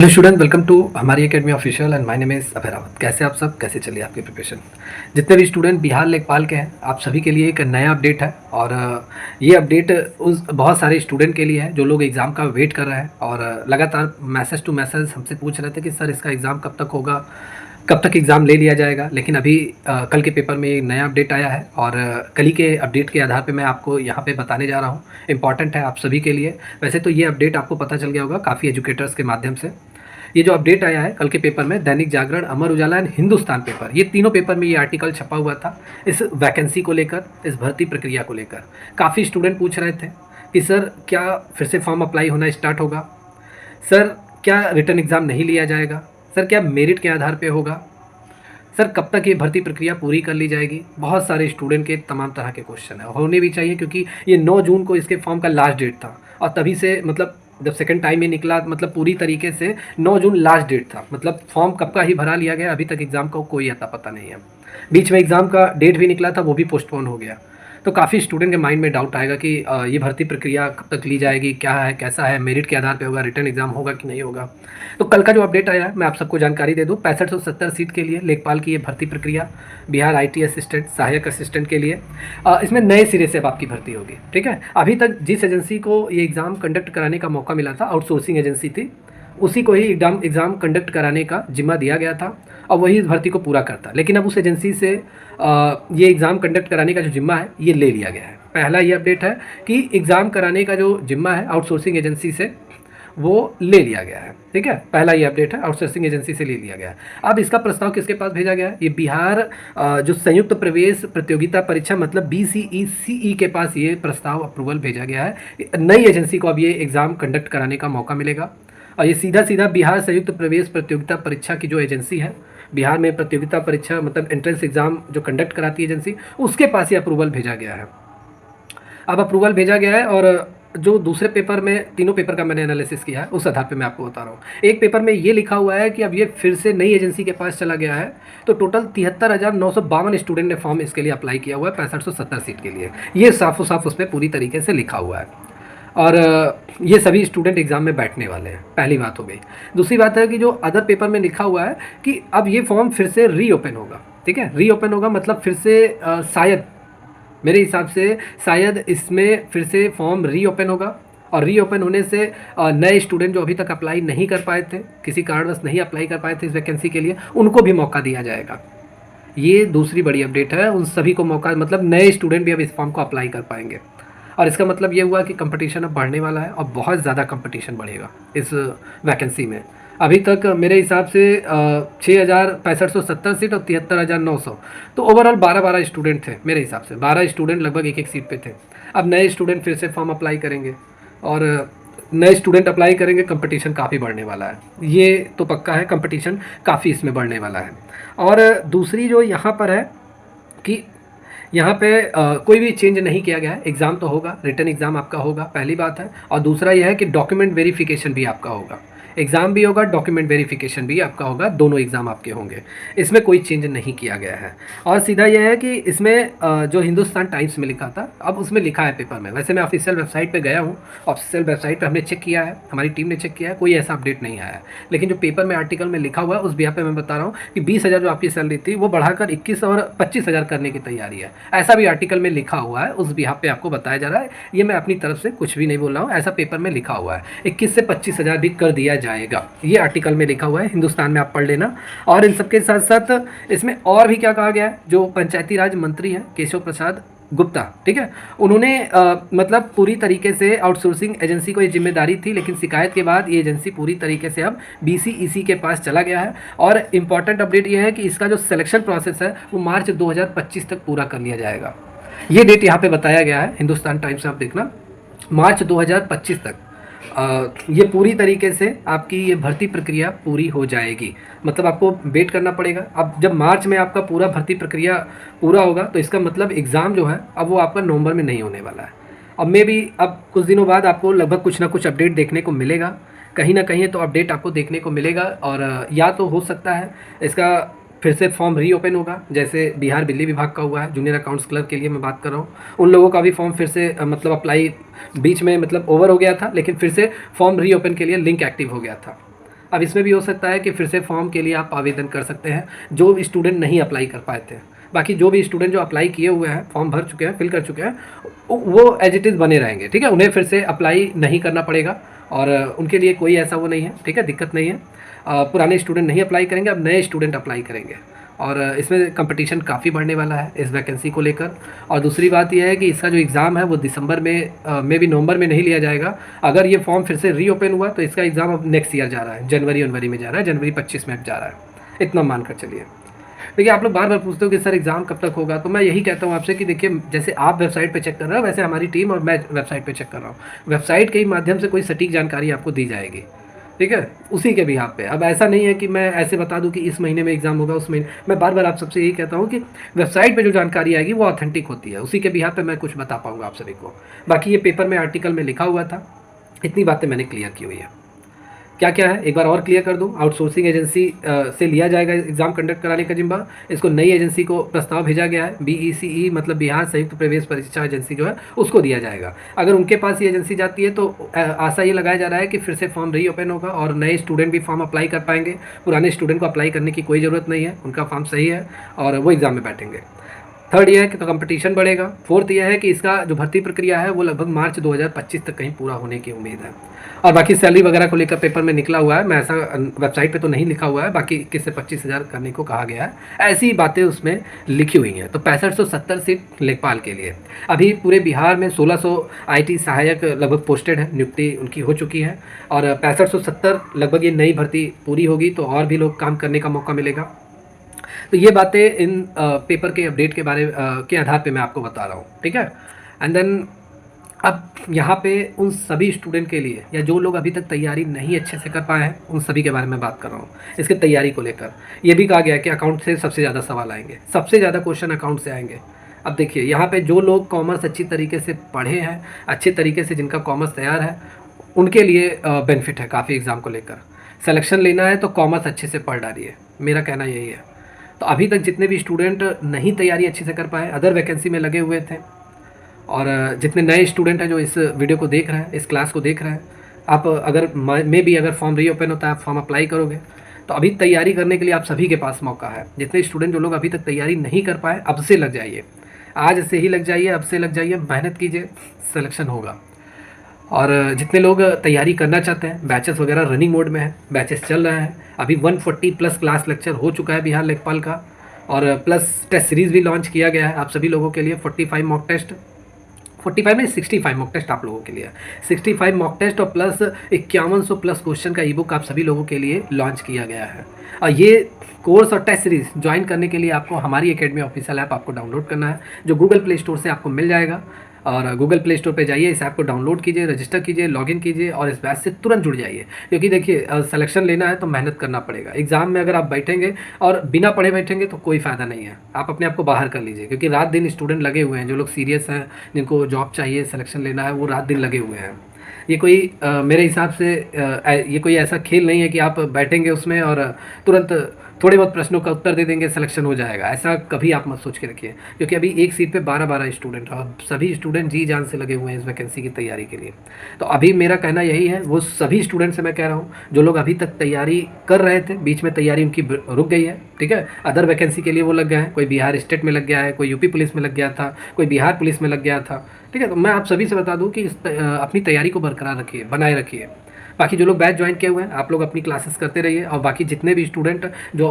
Hello student, welcome to हमारी academy official and my name is Abhay Rawat. कैसे आप सब, कैसे चलिए आपकी प्रिपरेशन। जितने भी स्टूडेंट बिहार लेखपाल के हैं, आप सभी के लिए एक नया अपडेट है। और ये अपडेट उस बहुत सारे स्टूडेंट के लिए है जो लोग एग्ज़ाम का वेट कर रहे हैं और लगातार मैसेज टू मैसेज हमसे पूछ रहे थे कि सर इसका एग्ज़ाम कब तक होगा, कब तक एग्ज़ाम ले लिया जाएगा। लेकिन अभी कल के पेपर में एक नया अपडेट आया है और कल ही के अपडेट के आधार पे मैं आपको यहाँ पे बताने जा रहा हूँ। इंपॉर्टेंट है आप सभी के लिए। वैसे तो ये अपडेट आपको पता चल गया होगा काफ़ी एजुकेटर्स के माध्यम से। ये जो अपडेट आया है कल के पेपर में, दैनिक जागरण, अमर उजाला एंड हिंदुस्तान पेपर, ये तीनों पेपर में ये आर्टिकल छपा हुआ था इस वैकेंसी को लेकर, इस भर्ती प्रक्रिया को लेकर। काफ़ी स्टूडेंट पूछ रहे थे कि सर क्या फिर से फॉर्म अप्लाई होना स्टार्ट होगा, सर क्या रिटर्न एग्ज़ाम नहीं लिया जाएगा, सर क्या मेरिट के आधार पे होगा, सर कब तक ये भर्ती प्रक्रिया पूरी कर ली जाएगी। बहुत सारे स्टूडेंट के तमाम तरह के क्वेश्चन है, होने भी चाहिए क्योंकि ये 9 जून को इसके फॉर्म का लास्ट डेट था और तभी से मतलब जब सेकंड टाइम ये निकला मतलब पूरी तरीके से 9 जून लास्ट डेट था। मतलब फॉर्म कब का ही भरा लिया गया, अभी तक एग्ज़ाम का कोई अता पता नहीं है। बीच में एग्ज़ाम का डेट भी निकला था, वो भी पोस्टपोन हो गया। तो काफ़ी स्टूडेंट के माइंड में डाउट आएगा कि ये भर्ती प्रक्रिया कब तक ली जाएगी, क्या है, कैसा है, मेरिट के आधार पे होगा, रिटर्न एग्ज़ाम होगा कि नहीं होगा। तो कल का जो अपडेट आया है मैं आप सबको जानकारी दे दूँ। 6570 सीट के लिए लेखपाल की ये भर्ती प्रक्रिया, बिहार आईटी असिस्टेंट, सहायक असिस्टेंट के लिए इसमें नए सिरे से अब आपकी भर्ती होगी। ठीक है, अभी तक जिस एजेंसी को ये एग्ज़ाम कंडक्ट कराने का मौका मिला था, आउटसोर्सिंग एजेंसी थी, उसी को ही एग्ज़ाम कंडक्ट कराने का जिम्मा दिया गया था और वही इस भर्ती को पूरा करता। लेकिन अब उस एजेंसी से ये एग्ज़ाम कंडक्ट कराने का जो जिम्मा है ये ले लिया गया है। पहला ये अपडेट है कि एग्ज़ाम कराने का जो जिम्मा है आउटसोर्सिंग एजेंसी से वो ले लिया गया है। ठीक है, पहला ये अपडेट है, आउटसोर्सिंग एजेंसी से ले लिया गया है। अब इसका प्रस्ताव किसके पास भेजा गया है? ये बिहार जो संयुक्त प्रवेश प्रतियोगिता परीक्षा मतलब BCECE के पास ये प्रस्ताव अप्रूवल भेजा गया है। नई एजेंसी को अब ये एग्ज़ाम कंडक्ट कराने का मौका मिलेगा और ये सीधा सीधा बिहार संयुक्त प्रवेश प्रतियोगिता परीक्षा की जो एजेंसी है, बिहार में प्रतियोगिता परीक्षा मतलब एंट्रेंस एग्ज़ाम जो कंडक्ट कराती है एजेंसी, उसके पास ये अप्रूवल भेजा गया है। अब अप्रूवल भेजा गया है और जो दूसरे पेपर में, तीनों पेपर का मैंने एनालिसिस किया है उस आधार पे मैं आपको बता रहा हूँ। एक पेपर में ये लिखा हुआ है कि अब ये फिर से नई एजेंसी के पास चला गया है, तो टोटल 73,952 स्टूडेंट ने फॉर्म इसके लिए अप्लाई किया हुआ है 6570 सीट के लिए। ये साफ साफ उसमें पूरी तरीके से लिखा हुआ है और ये सभी स्टूडेंट एग्ज़ाम में बैठने वाले हैं। पहली बात हो गई। दूसरी बात है कि जो अदर पेपर में लिखा हुआ है कि अब ये फॉर्म फिर से रीओपन होगा। ठीक है, रीओपन होगा मतलब फिर से शायद, मेरे हिसाब से शायद इसमें फिर से फॉर्म रीओपन होगा और रीओपन होने से नए स्टूडेंट जो अभी तक अप्लाई नहीं कर पाए थे, किसी कारणवश नहीं अप्लाई कर पाए थे इस वैकेंसी के लिए, उनको भी मौका दिया जाएगा। ये दूसरी बड़ी अपडेट है, उन सभी को मौका, मतलब नए स्टूडेंट भी अब इस फॉर्म को अप्लाई कर पाएंगे। और इसका मतलब ये हुआ कि कंपटीशन अब बढ़ने वाला है और बहुत ज़्यादा कंपटीशन बढ़ेगा इस वैकेंसी में। अभी तक मेरे हिसाब से 6,6570 सीट और 73,900, तो ओवरऑल 12 स्टूडेंट थे मेरे हिसाब से। 12 स्टूडेंट लगभग एक एक सीट पे थे। अब नए स्टूडेंट फिर से फॉर्म अप्लाई करेंगे और नए स्टूडेंट अप्लाई करेंगे, कंपटीशन काफ़ी बढ़ने वाला है। ये तो पक्का है, कंपटीशन काफ़ी इसमें बढ़ने वाला है। और दूसरी जो यहाँ पर है कि यहाँ पे कोई भी चेंज नहीं किया गया है। एग्ज़ाम तो होगा, रिटर्न एग्ज़ाम आपका होगा, पहली बात है। और दूसरा यह है कि डॉक्यूमेंट वेरिफिकेशन भी आपका होगा। एग्ज़ाम भी होगा, डॉक्यूमेंट वेरिफिकेशन भी आपका होगा, दोनों एग्ज़ाम आपके होंगे। इसमें कोई चेंज नहीं किया गया है। और सीधा यह है कि इसमें जो हिंदुस्तान टाइम्स में लिखा था, अब उसमें लिखा है पेपर में। वैसे मैं ऑफिशियल वेबसाइट पे गया हूँ, ऑफिशियल वेबसाइट पे हमने चेक किया है, हमारी टीम ने चेक किया है, कोई ऐसा अपडेट नहीं आया है। लेकिन जो पेपर में आर्टिकल में लिखा हुआ है उस बिहाफ पे मैं बता रहा हूँ कि 20,000 जो आपकी सैलरी थी वो बढ़ाकर 21 और 25,000 करने की तैयारी है। ऐसा भी आर्टिकल में लिखा हुआ है, उस बिहाफ पे आपको बताया जा रहा है। ये मैं अपनी तरफ से कुछ भी नहीं बोल रहा हूँ, ऐसा पेपर में लिखा हुआ है। 21 से 25,000 भी कर दिया जाएगा, ये आर्टिकल में लिखा हुआ है, हिंदुस्तान में आप पढ़ लेना। और इन सबके साथ साथ इसमें और भी क्या कहा गया है, जो पंचायती राज मंत्री हैं केशव प्रसाद गुप्ता, ठीक है, उन्होंने मतलब पूरी तरीके से आउटसोर्सिंग एजेंसी को ये जिम्मेदारी थी, लेकिन शिकायत के बाद ये एजेंसी पूरी तरीके से अब BCEC के पास चला गया है। और इम्पॉर्टेंट अपडेट ये है कि इसका जो सिलेक्शन प्रोसेस है वो मार्च 2025 तक पूरा कर लिया जाएगा। ये डेट यहाँ पे बताया गया है हिंदुस्तान टाइम्स में, आप देखना, मार्च 2025 तक ये पूरी तरीके से आपकी ये भर्ती प्रक्रिया पूरी हो जाएगी। मतलब आपको वेट करना पड़ेगा। अब जब मार्च में आपका पूरा भर्ती प्रक्रिया पूरा होगा तो इसका मतलब एग्ज़ाम जो है अब वो आपका नवंबर में नहीं होने वाला है। अब मे भी अब कुछ दिनों बाद आपको लगभग कुछ ना कुछ अपडेट देखने को मिलेगा, कहीं ना कहीं तो अपडेट आपको देखने को मिलेगा। और या तो हो सकता है इसका फिर से फॉर्म रीओपन होगा, जैसे बिहार बिजली विभाग का हुआ है, जूनियर अकाउंट्स क्लर्क के लिए मैं बात कर रहा हूँ। उन लोगों का भी फॉर्म फिर से मतलब अप्लाई बीच में मतलब ओवर हो गया था, लेकिन फिर से फॉर्म रीओपन के लिए लिंक एक्टिव हो गया था। अब इसमें भी हो सकता है कि फिर से फॉर्म के लिए आप आवेदन कर सकते हैं, जो स्टूडेंट नहीं अप्लाई कर पाए थे। बाकी जो भी स्टूडेंट जो अप्लाई किए हुए हैं, फॉर्म भर चुके हैं, फिल कर चुके हैं, वो एज इट इज़ बने रहेंगे, ठीक है। उन्हें फिर से अप्लाई नहीं करना पड़ेगा और उनके लिए कोई ऐसा वो नहीं है, ठीक है, दिक्कत नहीं है। पुराने स्टूडेंट नहीं अप्लाई करेंगे, अब नए स्टूडेंट अप्लाई करेंगे और इसमें कंपटीशन काफ़ी बढ़ने वाला है इस वैकेंसी को लेकर। और दूसरी बात यह है कि इसका जो एग्ज़ाम है वो दिसंबर में भी नवंबर में नहीं लिया जाएगा। अगर ये फॉर्म फिर से रीओपन हुआ तो इसका एग्ज़ाम अब नेक्स्ट ईयर जा रहा है, जनवरी में जा रहा है, जनवरी 25 में जा रहा है, इतना मान कर चलिए। देखिए, आप लोग बार बार पूछते हो कि सर एग्ज़ाम कब तक होगा, तो मैं यही कहता हूँ आपसे कि देखिए, जैसे आप वेबसाइट पे चेक कर रहे हो वैसे हमारी टीम और मैं वेबसाइट पे चेक कर रहा हूँ। वेबसाइट के ही माध्यम से कोई सटीक जानकारी आपको दी जाएगी, ठीक है, उसी के बिहाफ पे। अब ऐसा नहीं है कि मैं ऐसे बता दूं कि इस महीने में एग्ज़ाम होगा, उस महीने। मैं बार बार आप सबसे यही कहता हूं कि वेबसाइट पे जो जानकारी आएगी वो ऑथेंटिक होती है, उसी के बिहाफ पे मैं कुछ बता पाऊंगा आप सभी को। बाकी ये पेपर में आर्टिकल में लिखा हुआ था, इतनी बातें मैंने क्लियर की हुई है। क्या क्या है एक बार और क्लियर कर दूं। आउटसोर्सिंग एजेंसी से लिया जाएगा एग्ज़ाम कंडक्ट कराने का जिम्मा। इसको नई एजेंसी को प्रस्ताव भेजा गया है, BECE मतलब बिहार संयुक्त प्रवेश परीक्षा एजेंसी जो है उसको दिया जाएगा। अगर उनके पास ये एजेंसी जाती है तो आशा ये लगाया जा रहा है कि फिर से फॉर्म रीओपन होगा और नए स्टूडेंट भी फॉर्म अप्लाई कर पाएंगे। पुराने स्टूडेंट को अप्लाई करने की कोई ज़रूरत नहीं है, उनका फॉर्म सही है और वो एग्ज़ाम में बैठेंगे। थर्ड ये है कि कंपटीशन बढ़ेगा। फोर्थ ये है कि इसका जो भर्ती प्रक्रिया है वो लगभग मार्च 2025 तक कहीं पूरा होने की उम्मीद है। और बाकी सैलरी वगैरह को लेकर पेपर में निकला हुआ है, मैं ऐसा वेबसाइट पे तो नहीं लिखा हुआ है, बाकी 21 से 25,000 करने को कहा गया है, ऐसी बातें उसमें लिखी हुई हैं। तो 6570 सीट लेखपाल के लिए। अभी पूरे बिहार में 1600 IT सहायक लगभग पोस्टेड है, नियुक्ति उनकी हो चुकी है और 6570 लगभग ये नई भर्ती पूरी होगी तो और भी लोग काम करने का मौका मिलेगा। तो ये बातें इन पेपर के अपडेट के बारे के आधार पे मैं आपको बता रहा हूँ, ठीक है। एंड देन अब यहाँ पे उन सभी स्टूडेंट के लिए या जो लोग अभी तक तैयारी नहीं अच्छे से कर पाए हैं उन सभी के बारे में बात कर रहा हूँ। इसके तैयारी को लेकर ये भी कहा गया है कि अकाउंट से सबसे ज़्यादा सवाल आएंगे, सबसे ज़्यादा क्वेश्चन अकाउंट से आएंगे। अब देखिए, यहाँ पे जो लोग कॉमर्स अच्छी तरीके से पढ़े हैं, अच्छे तरीके से जिनका कॉमर्स तैयार है, उनके लिए बेनिफिट है काफ़ी एग्ज़ाम को लेकर। सिलेक्शन लेना है तो कॉमर्स अच्छे से पढ़ डालिए, मेरा कहना यही है। तो अभी तक जितने भी स्टूडेंट नहीं तैयारी अच्छे से कर पाए, अदर वैकेंसी में लगे हुए थे, और जितने नए स्टूडेंट हैं जो इस वीडियो को देख रहे हैं, इस क्लास को देख रहे हैं, आप अगर मे भी अगर फॉर्म रीओपन होता है, आप फॉर्म अप्लाई करोगे तो अभी तैयारी करने के लिए आप सभी के पास मौका है। जितने स्टूडेंट जो लोग अभी तक तैयारी नहीं कर पाए, अब से लग जाइए, आज से ही लग जाइए, अब से लग जाइए, मेहनत कीजिए, सिलेक्शन होगा। और जितने लोग तैयारी करना चाहते हैं, बैचेस वगैरह रनिंग मोड में है, बैचेस चल रहे हैं। अभी 140 प्लस क्लास लेक्चर हो चुका है बिहार लेखपाल का, और प्लस टेस्ट सीरीज़ भी लॉन्च किया गया है आप सभी लोगों के लिए। 45 मॉक टेस्ट, 45 नहीं 65 मॉक टेस्ट आप लोगों के लिए, 65 मॉक टेस्ट और प्लस 5100 प्लस क्वेश्चन का ई बुक आप सभी लोगों के लिए लॉन्च किया गया है। और ये कोर्स और टेस्ट सीरीज़ ज्वाइन करने के लिए आपको हमारी एकेडमी ऑफिशियल ऐप आपको डाउनलोड करना है, जो गूगल प्ले स्टोर से आपको मिल जाएगा। और गूगल प्ले स्टोर पे जाइए, इस ऐप को डाउनलोड कीजिए, रजिस्टर कीजिए, लॉगिन कीजिए और इस बैच से तुरंत जुड़ जाइए। क्योंकि देखिए, सिलेक्शन लेना है तो मेहनत करना पड़ेगा। एग्ज़ाम में अगर आप बैठेंगे और बिना पढ़े बैठेंगे तो कोई फ़ायदा नहीं है, आप अपने आप को बाहर कर लीजिए। क्योंकि रात दिन स्टूडेंट लगे हुए हैं, जो लोग सीरियस हैं, जिनको जॉब चाहिए, सिलेक्शन लेना है, वो रात दिन लगे हुए हैं। ये कोई मेरे हिसाब से ये कोई ऐसा खेल नहीं है कि आप बैठेंगे उसमें और तुरंत थोड़े बहुत प्रश्नों का उत्तर दे देंगे, सिलेक्शन हो जाएगा। ऐसा कभी आप मत सोच के रखिए, क्योंकि अभी एक सीट पे 12-12 स्टूडेंट हैं और सभी स्टूडेंट जी जान से लगे हुए हैं इस वैकेंसी की तैयारी के लिए। तो अभी मेरा कहना यही है, वो सभी स्टूडेंट से मैं कह रहा हूँ जो लोग अभी तक तैयारी कर रहे थे, बीच में तैयारी उनकी रुक गई है, ठीक है, अदर वैकेंसी के लिए वो लग गए हैं। कोई बिहार स्टेट में लग गया है, कोई यूपी पुलिस में लग गया था, कोई बिहार पुलिस में लग गया था, ठीक है। तो मैं आप सभी से बता दूँ कि अपनी तैयारी को बरकरार रखिए, बनाए रखिए। बाकी जो लोग बैच ज्वाइन किए हुए हैं, आप लोग अपनी क्लासेस करते रहिए। और बाकी जितने भी स्टूडेंट जो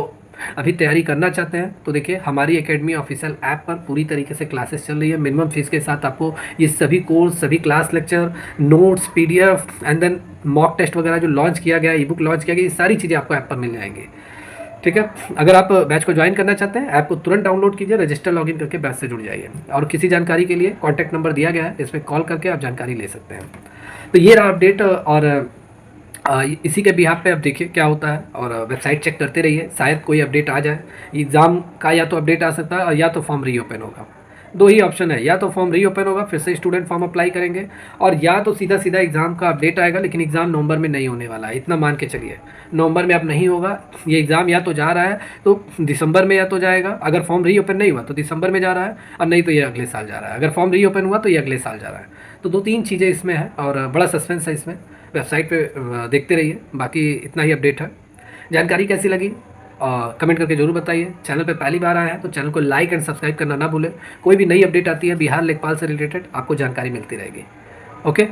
अभी तैयारी करना चाहते हैं, तो देखिए, हमारी एकेडमी ऑफिशियल ऐप पर पूरी तरीके से क्लासेस चल रही है। मिनिमम फीस के साथ आपको ये सभी कोर्स, सभी class lecture, notes, PDF and then mock test वगैरह जो लॉन्च किया गया, ई बुक लॉन्च किया गया, ये सारी चीज़ें आपको ऐप पर मिल जाएंगी, ठीक है। अगर आप बैच को ज्वाइन करना चाहते हैं, ऐप को तुरंत डाउनलोड कीजिए, रजिस्टर लॉगिन करके बैच से जुड़ जाइए। और किसी जानकारी के लिए कॉन्टैक्ट नंबर दिया गया है, इस पर कॉल करके आप जानकारी ले सकते हैं। तो ये रहा अपडेट, और इसी के बिहाफ पे अब देखिए क्या होता है, और वेबसाइट चेक करते रहिए, शायद कोई अपडेट आ जाए। एग्ज़ाम का या तो अपडेट आ सकता है और या तो फॉर्म रीओपन होगा। दो ही ऑप्शन है, या तो फॉर्म रीओपन होगा, फिर से स्टूडेंट फॉर्म अप्लाई करेंगे, और या तो सीधा सीधा एग्ज़ाम का अपडेट आएगा, लेकिन एग्ज़ाम नवंबर में नहीं होने वाला है, इतना मान के चलिए। नवंबर में अब नहीं होगा ये एग्ज़ाम, या तो जा रहा है तो दिसंबर में या तो जाएगा, अगर फॉर्म रीओपन नहीं हुआ तो दिसंबर में जा रहा है, और नहीं तो ये अगले साल जा रहा है। अगर फॉर्म रीओपन हुआ तो ये अगले साल जा रहा है। तो 2-3 चीज़ें इसमें हैं और बड़ा सस्पेंस है इसमें। वेबसाइट पे देखते रहिए, बाकी इतना ही अपडेट है। जानकारी कैसी लगी कमेंट करके ज़रूर बताइए। चैनल पे पहली बार आए हैं तो चैनल को लाइक एंड सब्सक्राइब करना ना भूलें। कोई भी नई अपडेट आती है बिहार लेखपाल से रिलेटेड आपको जानकारी मिलती रहेगी। ओके।